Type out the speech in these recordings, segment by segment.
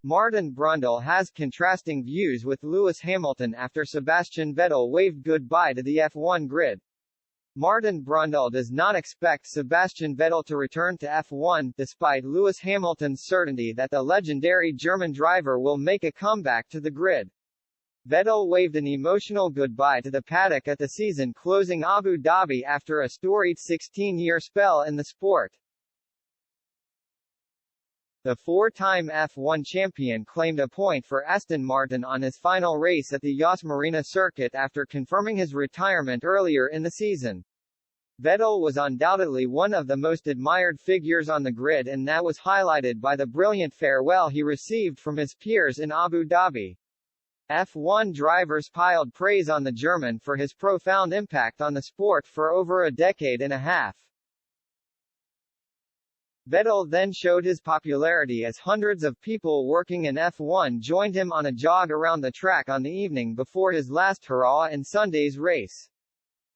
Martin Brundle has contrasting views with Lewis Hamilton after Sebastian Vettel waved goodbye to the F1 grid. Martin Brundle does not expect Sebastian Vettel to return to F1, despite Lewis Hamilton's certainty that the legendary German driver will make a comeback to the grid. Vettel waved an emotional goodbye to the paddock at the season-closing Abu Dhabi after a storied 16-year spell in the sport. The four-time F1 champion claimed a point for Aston Martin on his final race at the Yas Marina circuit after confirming his retirement earlier in the season. Vettel was undoubtedly one of the most admired figures on the grid, and that was highlighted by the brilliant farewell he received from his peers in Abu Dhabi. F1 drivers piled praise on the German for his profound impact on the sport for over a decade and a half. Vettel then showed his popularity as hundreds of people working in F1 joined him on a jog around the track on the evening before his last hurrah in Sunday's race.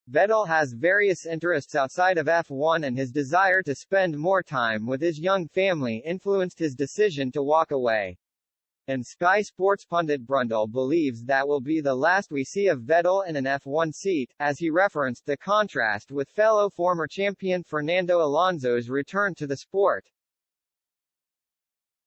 Vettel has various interests outside of F1, and his desire to spend more time with his young family influenced his decision to walk away. And Sky Sports pundit Brundle believes that will be the last we see of Vettel in an F1 seat, as he referenced the contrast with fellow former champion Fernando Alonso's return to the sport.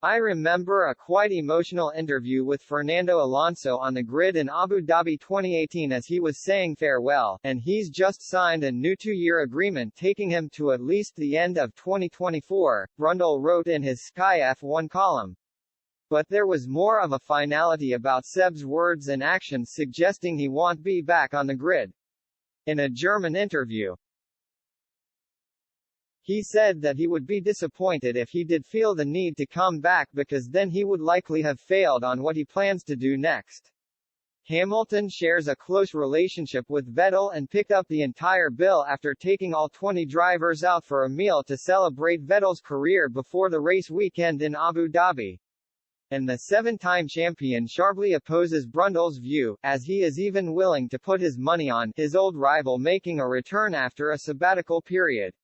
I remember a quite emotional interview with Fernando Alonso on the grid in Abu Dhabi 2018 as he was saying farewell, and he's just signed a new 2-year agreement taking him to at least the end of 2024, Brundle wrote in his Sky F1 column. But there was more of a finality about Seb's words and actions suggesting he won't be back on the grid. In a German interview, he said that he would be disappointed if he did feel the need to come back, because then he would likely have failed on what he plans to do next. Hamilton shares a close relationship with Vettel and picked up the entire bill after taking all 20 drivers out for a meal to celebrate Vettel's career before the race weekend in Abu Dhabi. And the 7-time champion sharply opposes Brundle's view, as he is even willing to put his money on his old rival making a return after a sabbatical period.